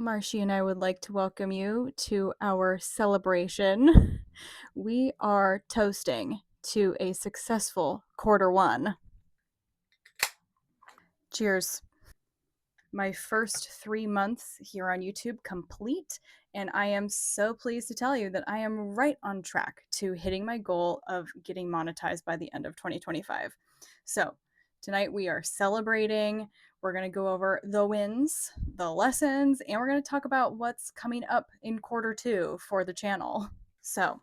Marshy and I would like to welcome you to our celebration. We are toasting to a successful quarter 1. Cheers. My first 3 months here on YouTube complete, and I am so pleased to tell you that I am right on track to hitting my goal of getting monetized by the end of 2025. So tonight we are celebrating. We're going to go over the wins, the lessons, and we're going to talk about what's coming up in quarter 2 for the channel. So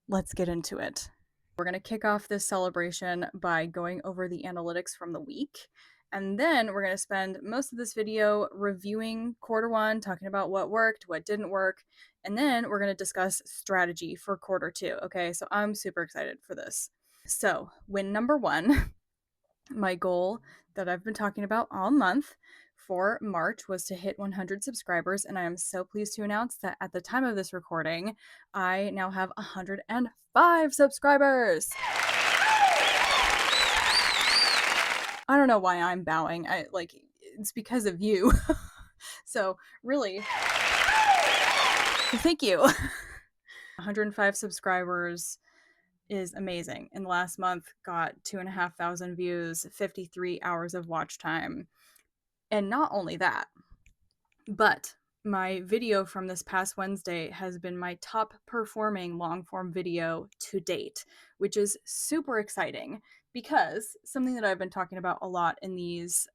let's get into it. We're going to kick off this celebration by going over the analytics from the week. And then we're going to spend most of this video reviewing quarter 1, talking about what worked, what didn't work. And then we're going to discuss strategy for quarter 2. Okay, so I'm super excited for this. So win number 1, my goal that I've been talking about all month for March was to hit 100 subscribers, and I am so pleased to announce that at the time of this recording, I now have 105 subscribers. I don't know why I'm bowing. It's because of you. So really, thank you. 105 subscribers is amazing. And last month got 2,500 views, 53 hours of watch time. And not only that, but my video from this past Wednesday has been my top performing long form video to date, which is super exciting because something that I've been talking about a lot in these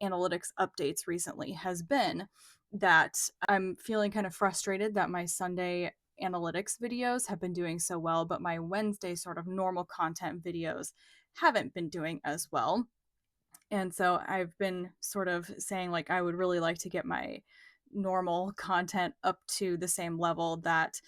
analytics updates recently has been that I'm feeling kind of frustrated that my Sunday analytics videos have been doing so well, but my Wednesday sort of normal content videos haven't been doing as well. And so I've been sort of saying, like, I would really like to get my normal content up to the same level that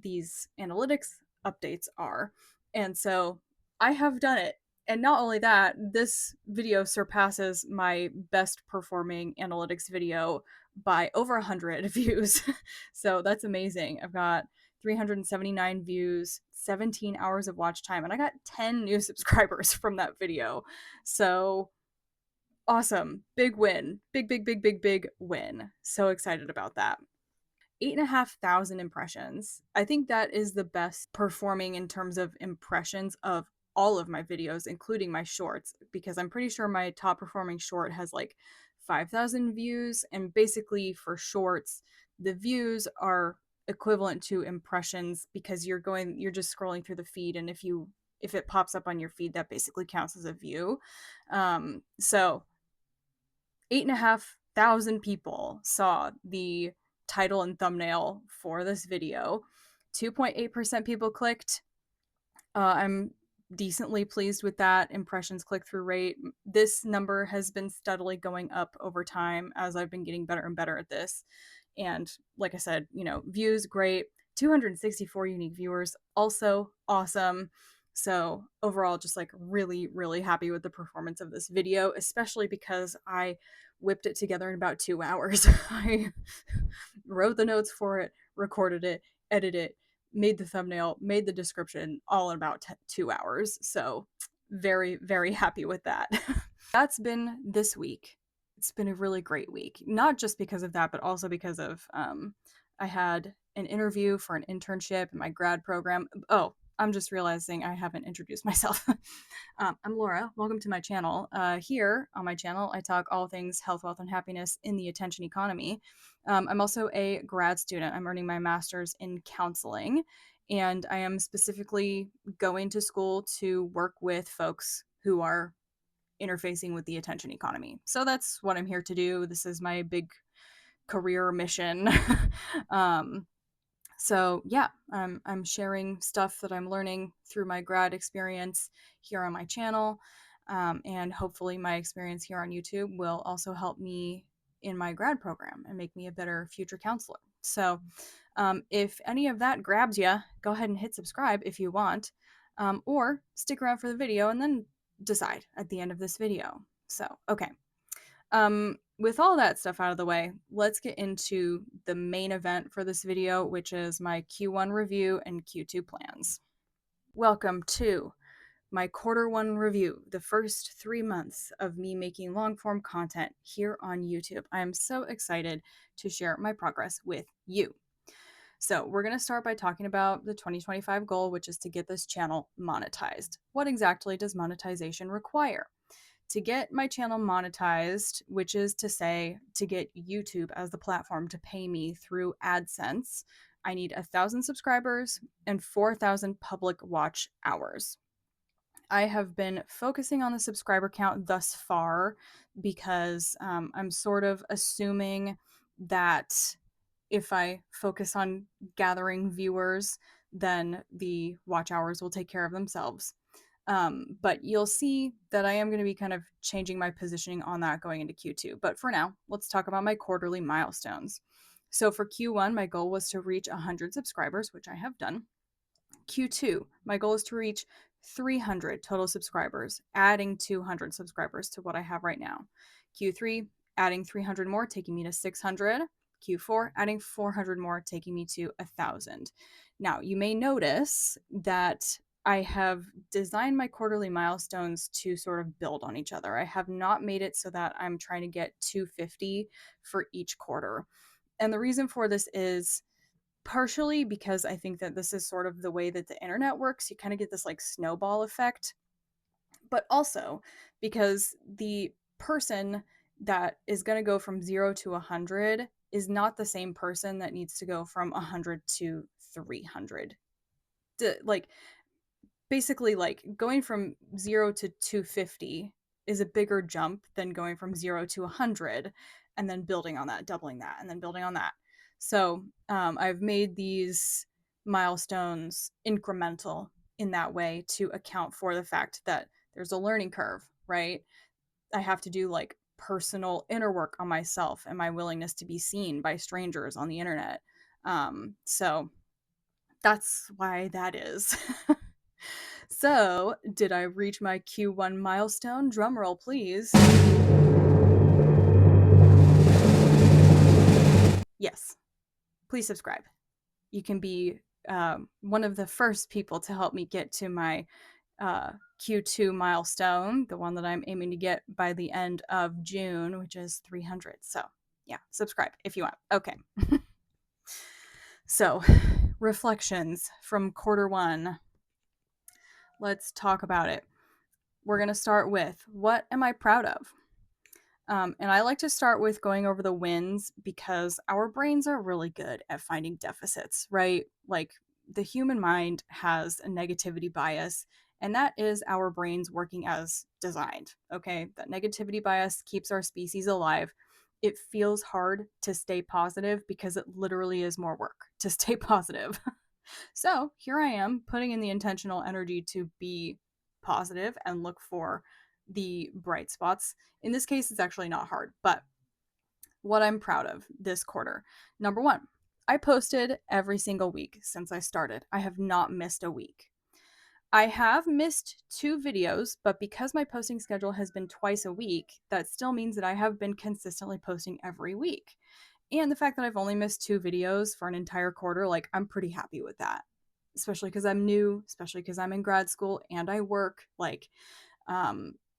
these analytics updates are. And so I have done it. And not only that, this video surpasses my best performing analytics video by over 100 views. So that's amazing. I've got 379 views, 17 hours of watch time, and I got 10 new subscribers from that video. So awesome. Big win. Big win. So excited about that. 8,500 impressions. I think that is the best performing in terms of impressions of all of my videos, including my shorts, because I'm pretty sure my top performing short has like 5,000 views. And basically for shorts, the views are equivalent to impressions because you're just scrolling through the feed. And if it pops up on your feed, that basically counts as a view. So 8,500 people saw the title and thumbnail for this video. 2.8% people clicked. I'm decently pleased with that impressions click-through rate. This number has been steadily going up over time as I've been getting better and better at this. And like I said, views, great. 264 unique viewers, also awesome. So overall, just like really, really happy with the performance of this video, especially because I whipped it together in about 2 hours. I wrote the notes for it, recorded it, edited it, made the thumbnail, made the description, all in about 2 hours. So very, very happy with that. That's been this week. It's been a really great week, not just because of that, but also because of I had an interview for an internship in my grad program. Oh, I'm just realizing I haven't introduced myself. I'm Laura. Welcome to my channel. Here on my channel, I talk all things health, wealth, and happiness in the attention economy. I'm also a grad student. I'm earning my master's in counseling, and I am specifically going to school to work with folks who are interfacing with the attention economy. So that's what I'm here to do. This is my big career mission. So yeah, I'm sharing stuff that I'm learning through my grad experience here on my channel. And hopefully my experience here on YouTube will also help me in my grad program and make me a better future counselor. So if any of that grabs you, go ahead and hit subscribe if you want, or stick around for the video and then decide at the end of this video. So, okay. With all that stuff out of the way, let's get into the main event for this video, which is my Q1 review and Q2 plans. Welcome to my quarter 1 review, the first 3 months of me making long form content here on YouTube. I am so excited to share my progress with you. So, we're going to start by talking about the 2025 goal, which is to get this channel monetized. What exactly does monetization require? To get my channel monetized, which is to say, to get YouTube as the platform to pay me through AdSense, I need 1,000 subscribers and 4,000 public watch hours. I have been focusing on the subscriber count thus far because I'm sort of assuming that if I focus on gathering viewers, then the watch hours will take care of themselves. But you'll see that I am going to be kind of changing my positioning on that going into Q2. But for now, let's talk about my quarterly milestones. So for Q1, my goal was to reach 100 subscribers, which I have done. Q2, my goal is to reach 300 total subscribers, adding 200 subscribers to what I have right now. Q3, adding 300 more, taking me to 600. Q4, adding 400 more, taking me to 1,000. Now, you may notice that I have designed my quarterly milestones to sort of build on each other. I have not made it so that I'm trying to get 250 for each quarter. And the reason for this is partially because I think that this is sort of the way that the internet works. You kind of get this like snowball effect, but also because the person that is going to go from 0 to 100 is not the same person that needs to go from 100 to 300. Like basically like going from 0 to 250 is a bigger jump than going from 0 to 100 and then building on that, doubling that, and then building on that. So I've made these milestones incremental in that way to account for the fact that there's a learning curve, right? I have to do like personal inner work on myself and my willingness to be seen by strangers on the internet. So that's why that is. So, did I reach my Q1 milestone? Drumroll, please. Yes. Please subscribe. You can be one of the first people to help me get to my Q2 milestone, the one that I'm aiming to get by the end of June, which is 300. So, yeah, subscribe if you want. Okay. So, reflections from quarter 1. Let's talk about it. We're going to start with what am I proud of? And I like to start with going over the wins because our brains are really good at finding deficits, right? Like the human mind has a negativity bias, and that is our brains working as designed. Okay. That negativity bias keeps our species alive. It feels hard to stay positive because it literally is more work to stay positive. So here I am putting in the intentional energy to be positive and look for the bright spots. In this case, it's actually not hard, but what I'm proud of this quarter. Number 1, I posted every single week since I started. I have not missed a week. I have missed 2 videos, but because my posting schedule has been twice a week, that still means that I have been consistently posting every week. And the fact that I've only missed 2 videos for an entire quarter, like, I'm pretty happy with that. Especially because I'm new, especially because I'm in grad school and I work. Like,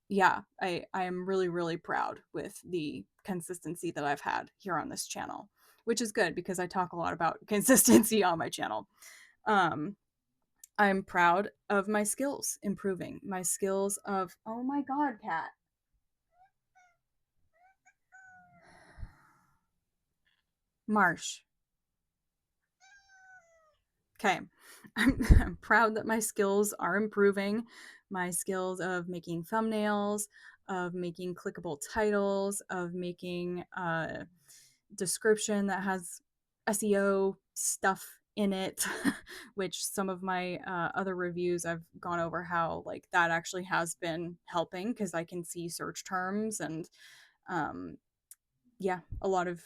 yeah, I am really, really proud with the consistency that I've had here on this channel, which is good because I talk a lot about consistency on my channel. I'm proud of my skills improving. My skills of, oh my God, cat. Marsh. Okay. I'm proud that my skills are improving. My skills of making thumbnails, of making clickable titles, of making a description that has SEO stuff in it, which some of my other reviews I've gone over how like that actually has been helping because I can see search terms and yeah,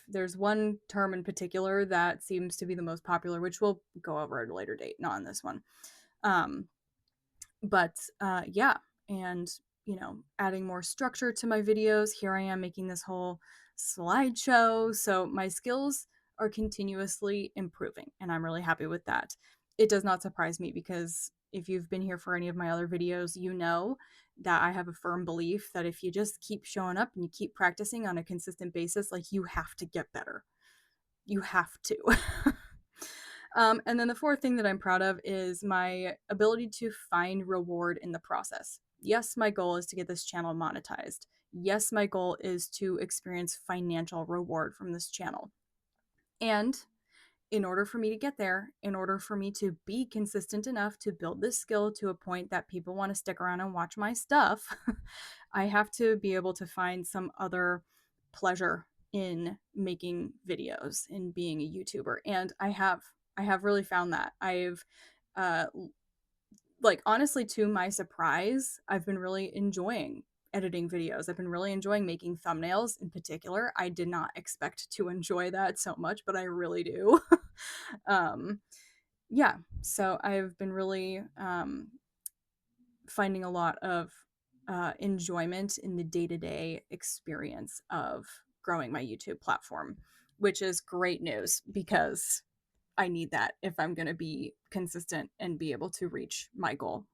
there's one term in particular that seems to be the most popular, which we'll go over at a later date, not on this one. Um, but yeah, and adding more structure to my videos. Here I am making this whole slideshow. So my skills are continuously improving, and I'm really happy with that. It does not surprise me because if you've been here for any of my other videos, you know that I have a firm belief that if you just keep showing up and you keep practicing on a consistent basis, like, you have to get better. You have to. And then the fourth thing that I'm proud of is my ability to find reward in the process. Yes, my goal is to get this channel monetized. Yes, my goal is to experience financial reward from this channel. And in order for me to get there, in order for me to be consistent enough to build this skill to a point that people want to stick around and watch my stuff, I have to be able to find some other pleasure in making videos and being a YouTuber. And I have really found that. I've uh like, honestly, to my surprise, I've been really enjoying editing videos. I've been really enjoying making thumbnails in particular. I did not expect to enjoy that so much, but I really do. um, yeah, so I've been really finding a lot of enjoyment in the day to day experience of growing my YouTube platform, which is great news because I need that if I'm going to be consistent and be able to reach my goal.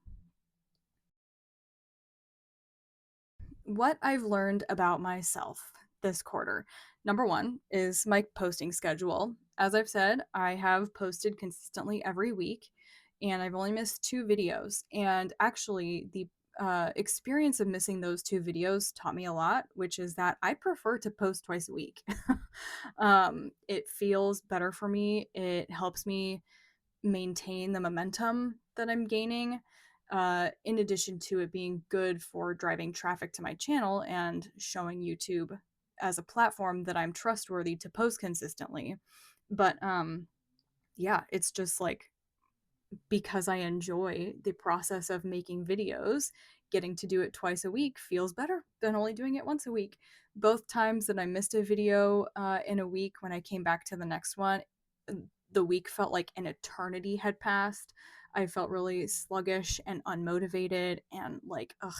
What I've learned about myself this quarter. Number one is my posting schedule. As I've said, I have posted consistently every week, and I've only missed 2 videos. And actually, the experience of missing those 2 videos taught me a lot, which is that I prefer to post twice a week. It feels better for me. It helps me maintain the momentum that I'm gaining, in addition to it being good for driving traffic to my channel and showing YouTube as a platform that I'm trustworthy to post consistently. But yeah, it's just like, because I enjoy the process of making videos, getting to do it twice a week feels better than only doing it once a week. Both times that I missed a video in a week, when I came back to the next one, the week felt like an eternity had passed. I felt really sluggish and unmotivated and like, ugh,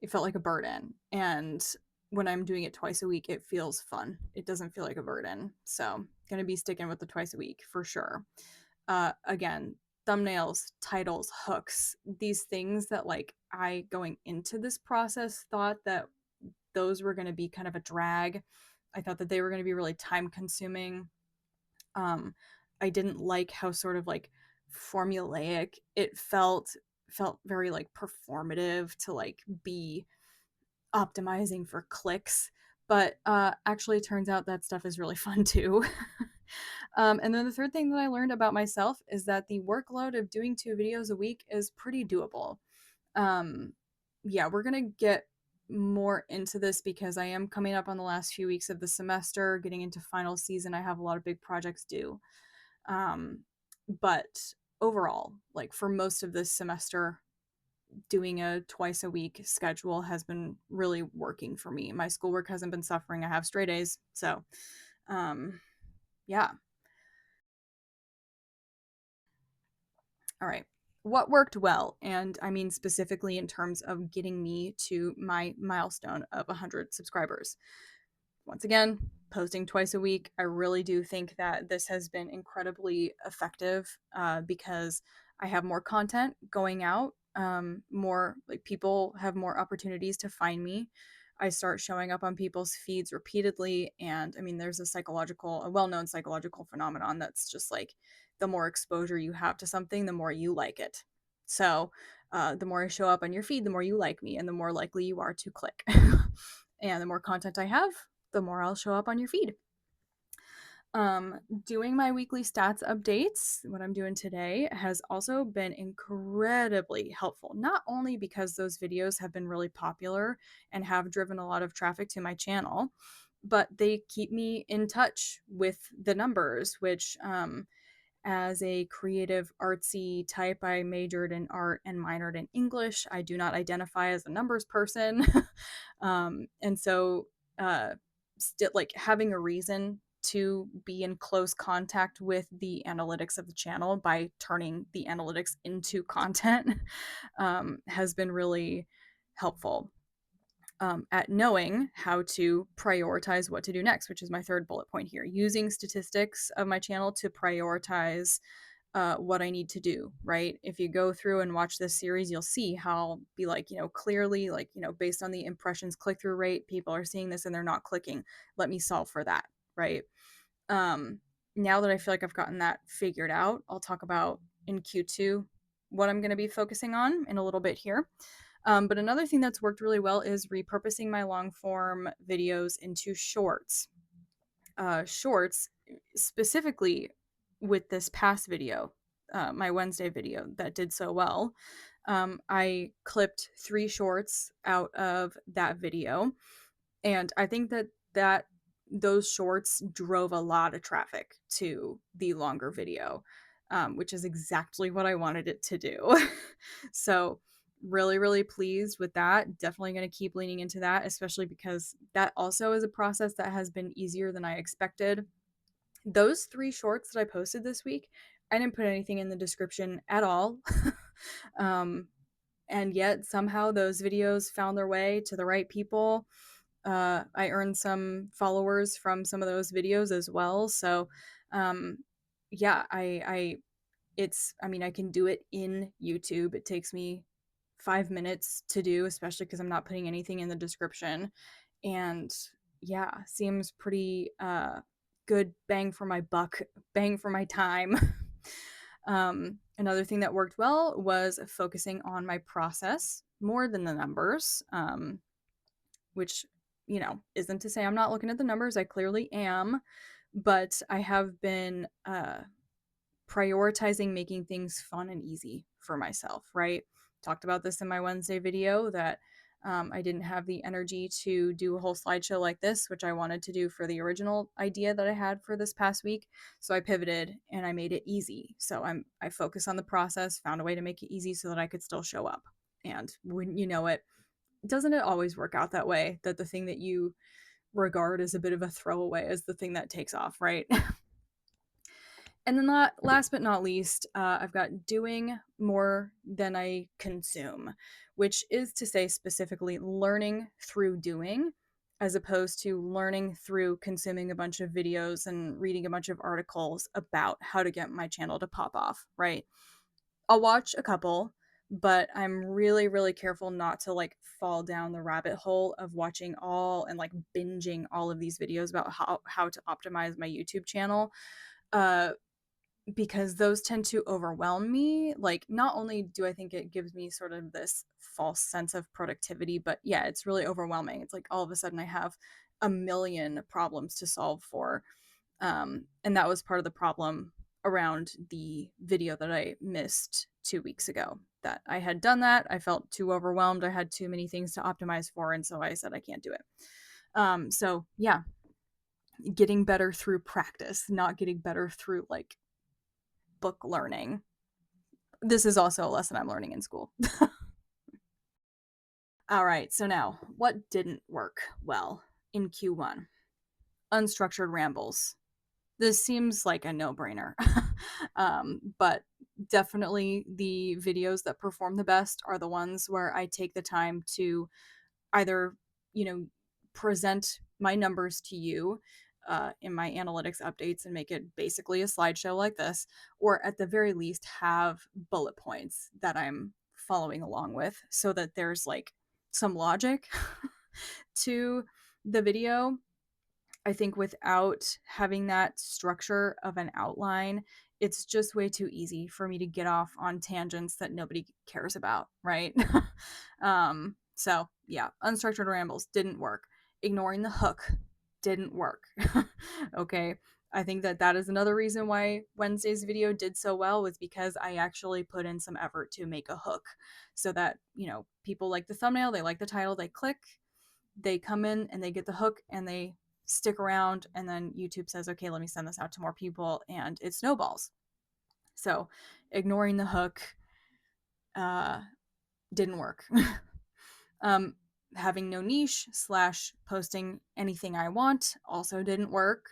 it felt like a burden. And when I'm doing it twice a week, it feels fun. It doesn't feel like a burden. So, gonna be sticking with the twice a week for sure. Again, thumbnails, titles, hooks, these things that, like, I, going into this process, thought that those were going to be kind of a drag. I thought that they were going to be really time consuming. um I didn't like how sort of like formulaic it felt very like performative to like be optimizing for clicks. But actually, it turns out that stuff is really fun too. And then the third thing that I learned about myself is that the workload of doing 2 videos a week is pretty doable. Um, yeah, we're gonna get more into this because I am coming up on the last few weeks of the semester, getting into final season. I have a lot of big projects due. Um, but overall, like, for most of this semester, doing a twice a week schedule has been really working for me. My schoolwork hasn't been suffering. I have straight A's. So, um, yeah. All right. What worked well? And I mean specifically in terms of getting me to my milestone of 100 subscribers. Once again, posting twice a week. I really do think that this has been incredibly effective, because I have more content going out. More like, people have more opportunities to find me. I start showing up on people's feeds repeatedly. And I mean, there's a well known psychological phenomenon that's just like, the more exposure you have to something, the more you like it. So, the more I show up on your feed, the more you like me, and the more likely you are to click. And the more content I have, the more I'll show up on your feed. Doing my weekly stats updates, what I'm doing today, has also been incredibly helpful. Not only because those videos have been really popular and have driven a lot of traffic to my channel, but they keep me in touch with the numbers, which, as a creative, artsy type, I majored in art and minored in English. I do not identify as a numbers person. And so, still, like, having a reason to be in close contact with the analytics of the channel by turning the analytics into content, has been really helpful, at knowing how to prioritize what to do next, which is my third bullet point here. Using statistics of my channel to prioritize what I need to do, right? If you go through and watch this series, you'll see how I'll be like, clearly, like, based on the impressions click through rate, people are seeing this and they're not clicking. Let me solve for that, right? Um, Now that I feel like I've gotten that figured out, I'll talk about in Q2 what I'm going to be focusing on in a little bit here. But another thing that's worked really well is repurposing my long form videos into shorts. Shorts, specifically with this past video, my Wednesday video that did so well. I clipped 3 shorts out of that video, and I think that those shorts drove a lot of traffic to the longer video, which is exactly what I wanted it to do. So really, really pleased with that. Definitely going to keep leaning into that, especially because that also is a process that has been easier than I expected. Those 3 shorts that I posted this week, I didn't put anything in the description at all. um, and yet somehow those videos found their way to the right people. I earned some followers from some of those videos as well. So, um, yeah, I mean, I can do it in YouTube. It takes me 5 minutes to do, especially because I'm not putting anything in the description. And yeah, seems pretty good bang for my buck, bang for my time. Another thing that worked well was focusing on my process more than the numbers, which, isn't to say I'm not looking at the numbers. I clearly am, but I have been prioritizing making things fun and easy for myself, right? Talked about this in my Wednesday video that I didn't have the energy to do a whole slideshow like this, which I wanted to do for the original idea that I had for this past week. So I pivoted and I made it easy. So I focused on the process, found a way to make it easy so that I could still show up. And wouldn't you know it, doesn't it always work out that way? That the thing that you regard as a bit of a throwaway is the thing that takes off, right? And then last but not least, I've got doing more than I consume, which is to say specifically learning through doing as opposed to learning through consuming a bunch of videos and reading a bunch of articles about how to get my channel to pop off, right? I'll watch a couple, but I'm really, really careful not to like fall down the rabbit hole of watching all and like binging all of these videos about how to optimize my YouTube channel. Uh, because those tend to overwhelm me. Like, not only do I think it gives me sort of this false sense of productivity, but yeah, it's really overwhelming. It's like all of a sudden I have a million problems to solve for. And that was part of the problem around the video that I missed 2 weeks ago. That I had done that. I felt too overwhelmed. I had too many things to optimize for. And so I said, I can't do it. So yeah, getting better through practice, not getting better through like book learning. This is also a lesson I'm learning in school. All right, so now what didn't work well in Q1? Unstructured rambles. This seems like a no brainer, but definitely the videos that perform the best are the ones where I take the time to either, you know, present my numbers to you in my analytics updates and make it basically a slideshow like this, or at the very least have bullet points that I'm following along with so that there's like some logic to the video. I think without having that structure of an outline, it's just way too easy for me to get off on tangents that nobody cares about, right? So yeah, unstructured rambles didn't work. Ignoring the hook didn't work. Okay. I think that is another reason why Wednesday's video did so well, was because I actually put in some effort to make a hook so that, people like the thumbnail, they like the title, they click, they come in and they get the hook and they stick around, and then YouTube says, okay, let me send this out to more people, and it snowballs. So ignoring the hook uh, didn't work. um, Having no niche / posting anything I want also didn't work.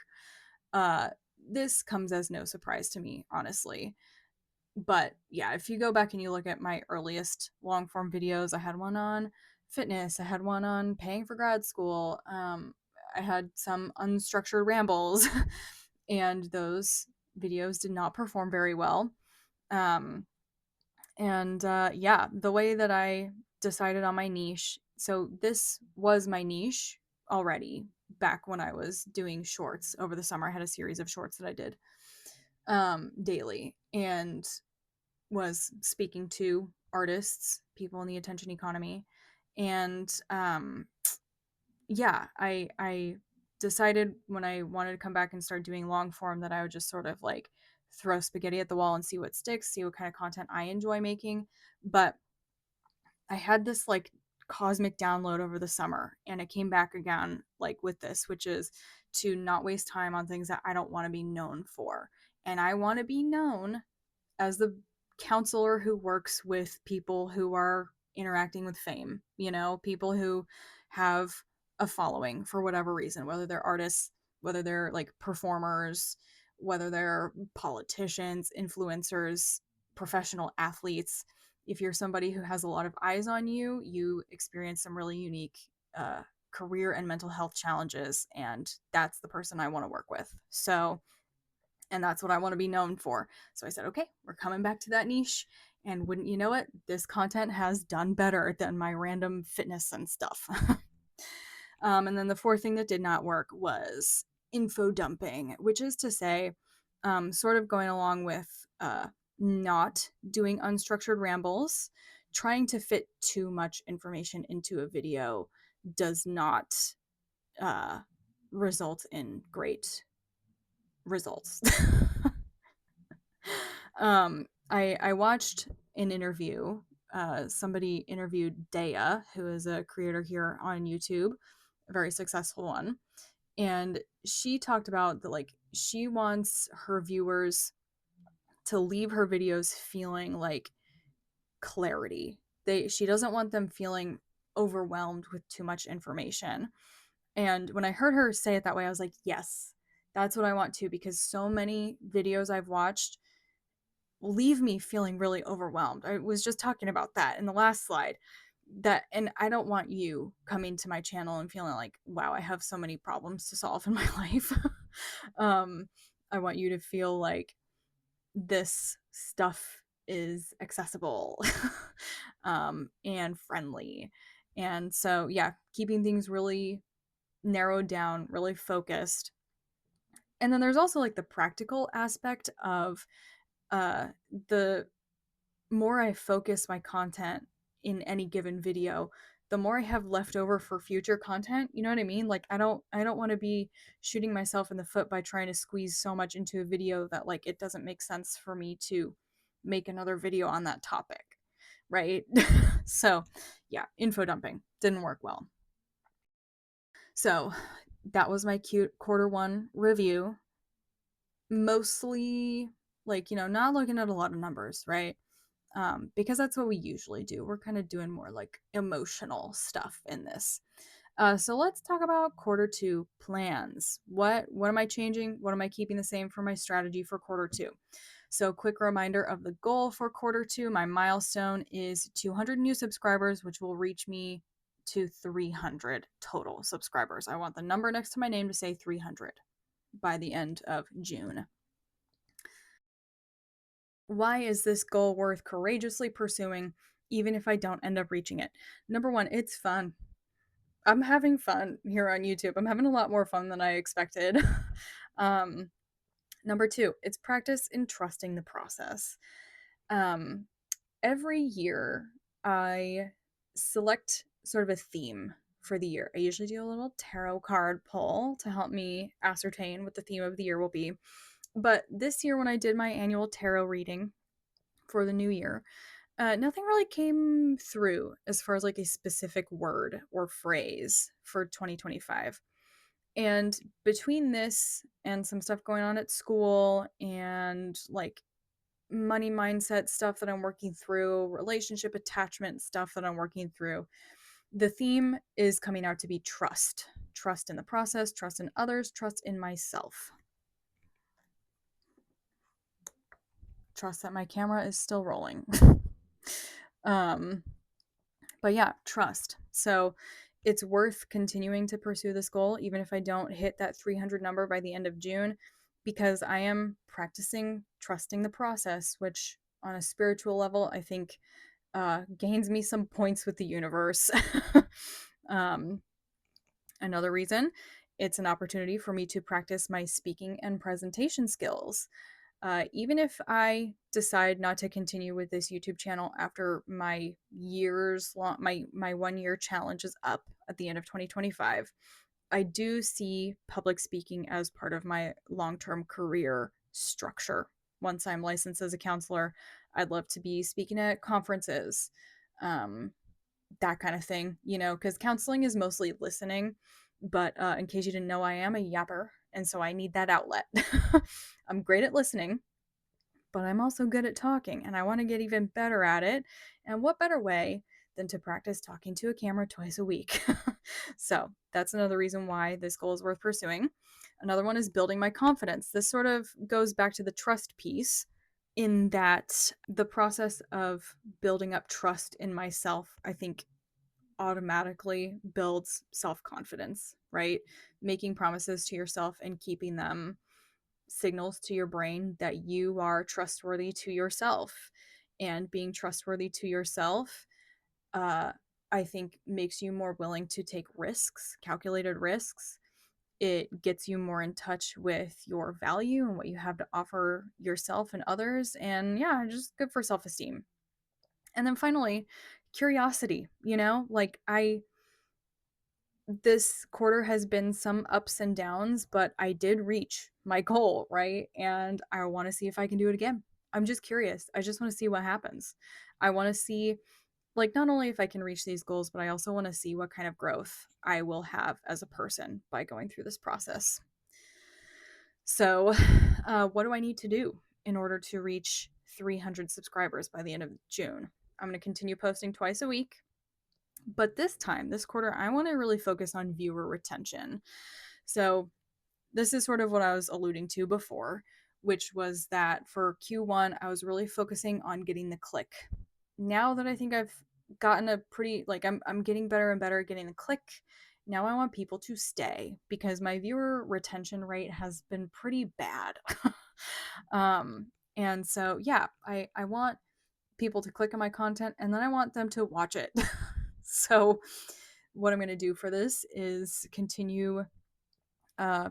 This comes as no surprise to me, honestly. But yeah, if you go back and you look at my earliest long form videos, I had one on fitness, I had one on paying for grad school, I had some unstructured rambles, and those videos did not perform very well. Yeah, the way that I decided on my niche, so this was my niche already back when I was doing shorts over the summer. I had a series of shorts that I did daily, and was speaking to artists, people in the attention economy. And yeah, I decided when I wanted to come back and start doing long form that I would just sort of like throw spaghetti at the wall and see what sticks, see what kind of content I enjoy making. But I had this like cosmic download over the summer, and it came back again like with this, which is to not waste time on things that I don't want to be known for. And I want to be known as the counselor who works with people who are interacting with fame, you know, people who have a following for whatever reason, whether they're artists, whether they're like performers, whether they're politicians, influencers, professional athletes. If you're somebody who has a lot of eyes on you, you experience some really unique career and mental health challenges, and that's the person I want to work with. So, and that's what I want to be known for. So I said, okay, we're coming back to that niche. And wouldn't you know it, this content has done better than my random fitness and stuff. And then the fourth thing that did not work was info dumping, which is to say, sort of going along with not doing unstructured rambles. Trying to fit too much information into a video does not uh, result in great results. I watched an interview. Somebody interviewed Daya, who is a creator here on YouTube, a very successful one, and she talked about that like she wants her viewers to leave her videos feeling like clarity. She doesn't want them feeling overwhelmed with too much information. And when I heard her say it that way, I was like, yes, that's what I want too, because so many videos I've watched leave me feeling really overwhelmed. I was just talking about that in the last slide. That, and I don't want you coming to my channel and feeling like, wow, I have so many problems to solve in my life. um, I want you to feel like this stuff is accessible and friendly. And so, yeah, keeping things really narrowed down, really focused. And then there's also like the practical aspect of uh, the more I focus my content in any given video, the more I have left over for future content. You know what I mean? Like I don't want to be shooting myself in the foot by trying to squeeze so much into a video that like it doesn't make sense for me to make another video on that topic, right? So, yeah, info dumping didn't work well. So, that was my cute quarter one review. Mostly like, you know, not looking at a lot of numbers, right? Because that's what we usually do. We're kind of doing more like emotional stuff in this. So let's talk about quarter two plans. What am I changing? What am I keeping the same for my strategy for quarter two? So quick reminder of the goal for quarter two. My milestone is 200 new subscribers, which will reach me to 300 total subscribers. I want the number next to my name to say 300 by the end of June. Why is this goal worth courageously pursuing, even if I don't end up reaching it? Number one, it's fun. I'm having fun here on YouTube. I'm having a lot more fun than I expected. um, Number two, it's practice in trusting the process. Um, every year, I select sort of a theme for the year. I usually do a little tarot card pull to help me ascertain what the theme of the year will be. But this year, when I did my annual tarot reading for the new year, nothing really came through as far as like a specific word or phrase for 2025. And between this and some stuff going on at school and like money mindset stuff that I'm working through, relationship attachment stuff that I'm working through, the theme is coming out to be trust. Trust in the process, trust in others, trust in myself. Trust that my camera is still rolling. um, but yeah, trust. So it's worth continuing to pursue this goal, even if I don't hit that 300 number by the end of June, because I am practicing trusting the process, which on a spiritual level, I think gains me some points with the universe. um, Another reason, it's an opportunity for me to practice my speaking and presentation skills. Even if I decide not to continue with this YouTube channel after my years long, my 1 year challenge is up at the end of 2025, I do see public speaking as part of my long-term career structure. Once I'm licensed as a counselor, I'd love to be speaking at conferences, um, that kind of thing, because counseling is mostly listening. But in case you didn't know, I am a yapper, and so I need that outlet. I'm great at listening, but I'm also good at talking, and I want to get even better at it. And what better way than to practice talking to a camera twice a week? So that's another reason why this goal is worth pursuing. Another one is building my confidence. This sort of goes back to the trust piece, in that the process of building up trust in myself, I think, automatically builds self confidence, right? Making promises to yourself and keeping them signals to your brain that you are trustworthy to yourself. And being trustworthy to yourself, uh, I think, makes you more willing to take risks, calculated risks. It gets you more in touch with your value and what you have to offer yourself and others. And yeah, just good for self esteem. And then finally, curiosity. Like, this quarter has been some ups and downs, but I did reach my goal, right? And I want to see if I can do it again. I'm just curious. I just want to see what happens. I want to see, like, not only if I can reach these goals, but I also want to see what kind of growth I will have as a person by going through this process. So, what do I need to do in order to reach 300 subscribers by the end of June? I'm going to continue posting twice a week. But this time, this quarter, I want to really focus on viewer retention. So, this is sort of what I was alluding to before, which was that for Q1, I was really focusing on getting the click. Now that I think I've gotten a pretty, like, I'm getting better and better at getting the click, now I want people to stay, because my viewer retention rate has been pretty bad. um, and so, yeah, I want people to click on my content, and then I want them to watch it. So, what I'm going to do for this is continue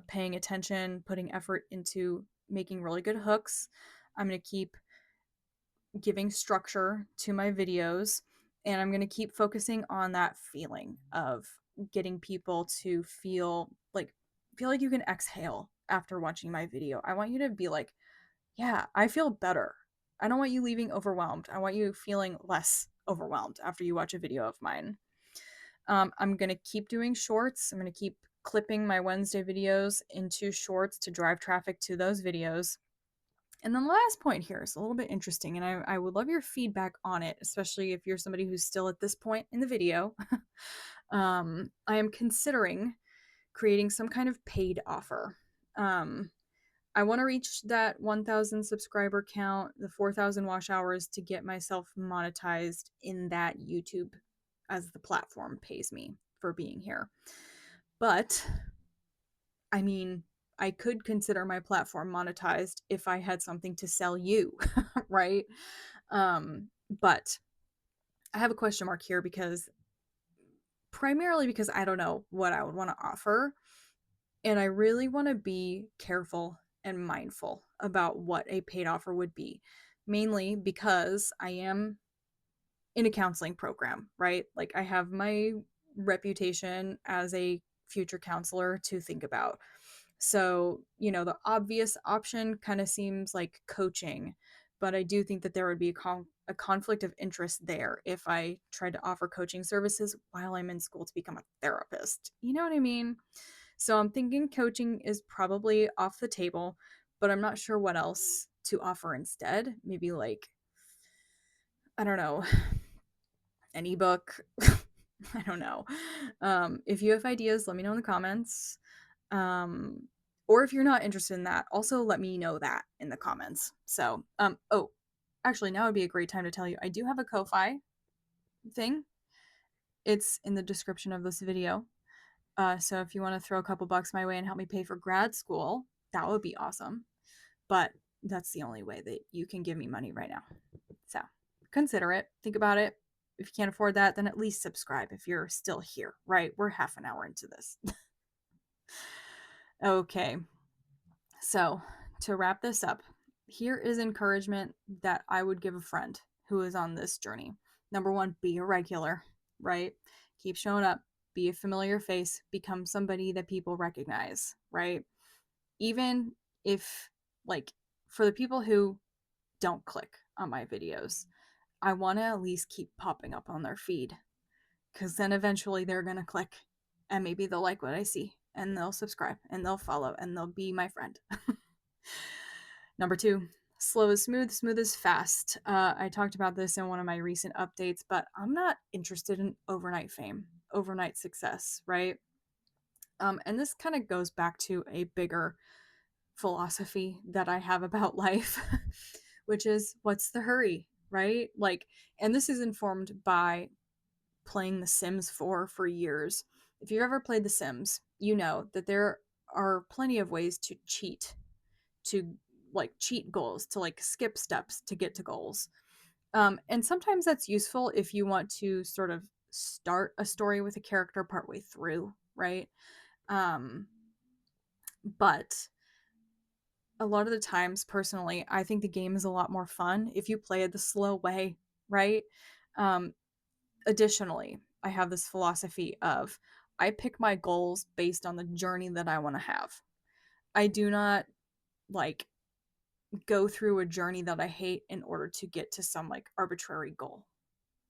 paying attention, putting effort into making really good hooks. I'm going to keep giving structure to my videos, and I'm going to keep focusing on that feeling of getting people to feel like you can exhale after watching my video. I want you to be like, yeah, I feel better. I don't want you leaving overwhelmed. I want you feeling less overwhelmed after you watch a video of mine. I'm going to keep doing shorts. I'm going to keep clipping my Wednesday videos into shorts to drive traffic to those videos. And then the last point here is a little bit interesting, and I would love your feedback on it, especially if you're somebody who's still at this point in the video. I am considering creating some kind of paid offer. I want to reach that 1,000 subscriber count, the 4,000 watch hours, to get myself monetized in that YouTube as the platform pays me for being here. But, I mean, I could consider my platform monetized if I had something to sell you, right? But I have a question mark here, primarily because I don't know what I would want to offer. And I really want to be careful and mindful about what a paid offer would be, mainly because I am in a counseling program, right? Like, I have my reputation as a future counselor to think about. So, the obvious option kind of seems like coaching, but I do think that there would be a conflict of interest there if I tried to offer coaching services while I'm in school to become a therapist. You know what I mean? So I'm thinking coaching is probably off the table, but I'm not sure what else to offer instead. Maybe, like, I don't know, an ebook. I don't know. If you have ideas, let me know in the comments. Um, or if you're not interested in that, also let me know that in the comments. So, oh, actually, now would be a great time to tell you I do have a Ko-Fi thing. It's in the description of this video. So if you want to throw a couple bucks my way and help me pay for grad school, that would be awesome. But that's the only way that you can give me money right now. So consider it. Think about it. If you can't afford that, then at least subscribe if you're still here, right? We're half an hour into this. Okay. So to wrap this up, here is encouragement that I would give a friend who is on this journey. Number one, be a regular, right? Keep showing up, be a familiar face, become somebody that people recognize, right? Even if, like, for the people who don't click on my videos, I want to at least keep popping up on their feed, because then eventually they're going to click and maybe they'll like what I see and they'll subscribe and they'll follow and they'll be my friend. Number two, slow is smooth, smooth is fast. I talked about this in one of my recent updates, but I'm not interested in overnight fame, overnight success, right? And this kind of goes back to a bigger philosophy that I have about life, which is what's the hurry, right? Like, and this is informed by playing The Sims 4 for years. If you've ever played The Sims, you know that there are plenty of ways to cheat, to like cheat goals, to like skip steps to get to goals. And sometimes that's useful if you want to sort of start a story with a character partway through, right? Um, but a lot of the times, personally, I think the game is a lot more fun if you play it the slow way, right? Um, Additionally, I have this philosophy of I pick my goals based on the journey that I want to have. I do not like go through a journey that I hate in order to get to some like arbitrary goal.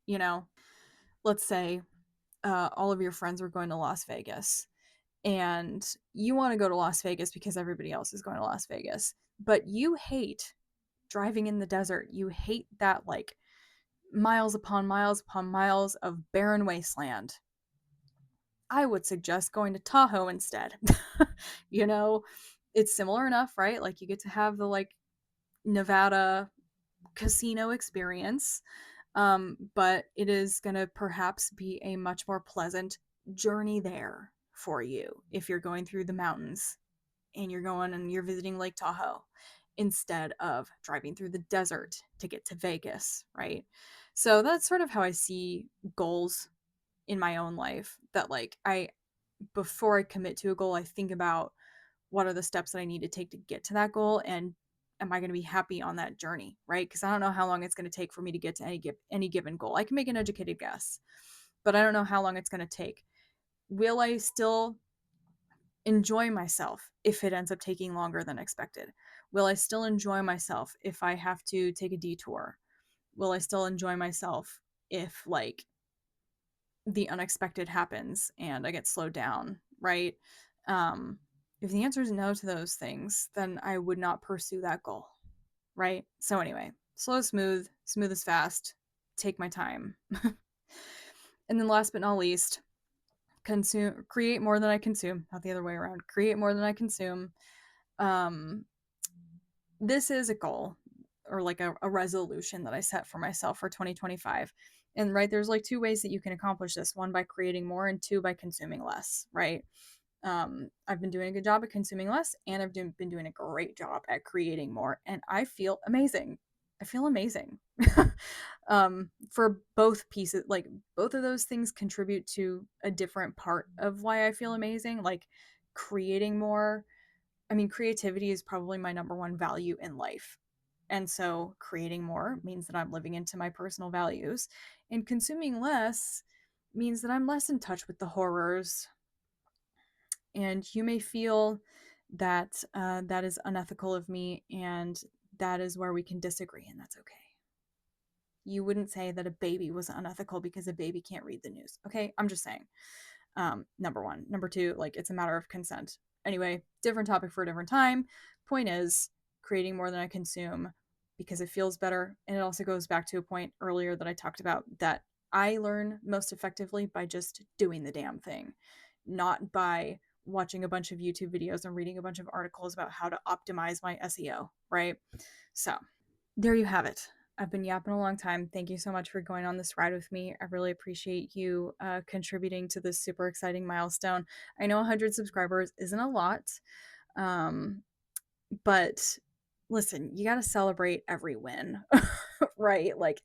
You know, let's say all of your friends are going to Las Vegas and you want to go to Las Vegas because everybody else is going to Las Vegas, but you hate driving in the desert. You hate that like miles upon miles of barren wasteland. I would suggest going to Tahoe instead. You know, it's similar enough, right? Like you get to have the like Nevada casino experience, but it is going to perhaps be a much more pleasant journey there for you if you're going through the mountains and you're going and you're visiting Lake Tahoe instead of driving through the desert to get to Vegas, right? So that's sort of how I see goals in my own life, that like I before I commit to a goal, I think about what are the steps that I need to take to get to that goal, and am I going to be happy on that journey, right? Because I don't know how long it's going to take for me to get to any given goal. I can make an educated guess, but I don't know how long it's going to take. Will I still enjoy myself if it ends up taking longer than expected? Will I still enjoy myself if I have to take a detour? Will I still enjoy myself if like the unexpected happens and I get slowed down, right? Um, if the answer is no to those things, then I would not pursue that goal, right? So, anyway, slow, smooth, smooth is fast, take my time. And then, last but not least, create more than I consume, not the other way around, create more than I consume. Um, this is a goal or like a resolution that I set for myself for 2025. And right, there's like two ways that you can accomplish this: one by creating more, and two by consuming less, right? I've been doing a good job at consuming less, and I've been doing a great job at creating more, and I feel amazing. I feel amazing. For both pieces, like both of those things contribute to a different part of why I feel amazing. Like creating more, I mean, creativity is probably my number one value in life. And so creating more means that I'm living into my personal values, and consuming less means that I'm less in touch with the horrors. And you may feel that that is unethical of me, and that is where we can disagree, and that's okay. You wouldn't say that a baby was unethical because a baby can't read the news. Okay, I'm just saying. Number one. Number two, like it's a matter of consent. Anyway, different topic for a different time. Point is, creating more than I consume because it feels better. And it also goes back to a point earlier that I talked about, that I learn most effectively by just doing the damn thing, not by watching a bunch of YouTube videos and reading a bunch of articles about how to optimize my SEO, right? So, there you have it. I've been yapping a long time. Thank you so much for going on this ride with me. I really appreciate you contributing to this super exciting milestone. I know 100 subscribers isn't a lot, um, but listen, you got to celebrate every win, right? Like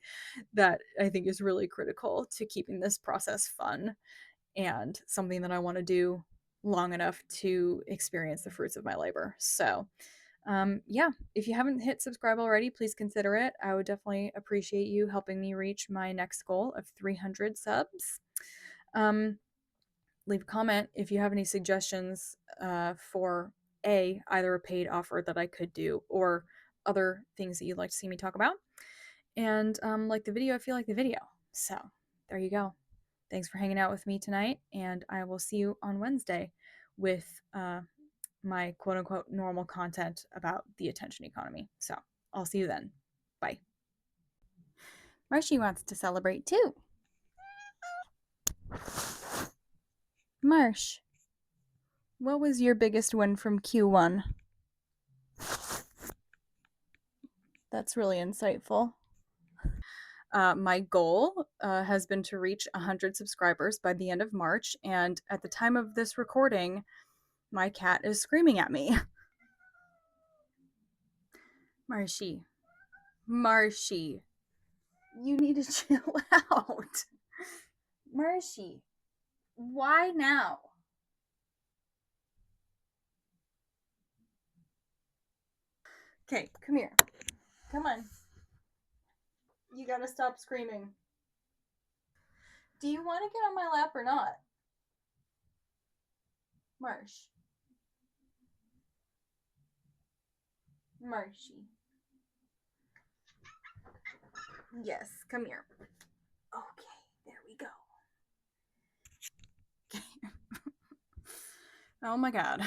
that I think is really critical to keeping this process fun and something that I want to do long enough to experience the fruits of my labor. So, yeah, if you haven't hit subscribe already, please consider it. I would definitely appreciate you helping me reach my next goal of 300 subs. Um, Leave a comment if you have any suggestions for either a paid offer that I could do or other things that you'd like to see me talk about. And like the video if you like the video. So there you go. Thanks for hanging out with me tonight, and I will see you on Wednesday with my quote unquote normal content about the attention economy. So I'll see you then. Bye. Marshy wants to celebrate too. Marsh, what was your biggest win from Q1? That's really insightful. My goal has been to reach 100 subscribers by the end of March, and at the time of this recording, my cat is screaming at me. Marshy, Marshy, you need to chill out. Marshy, why now? Okay, come here. Come on. You gotta stop screaming. Do you want to get on my lap or not? Marsh. Marshy. Yes, come here. Okay, there we go. Oh my god.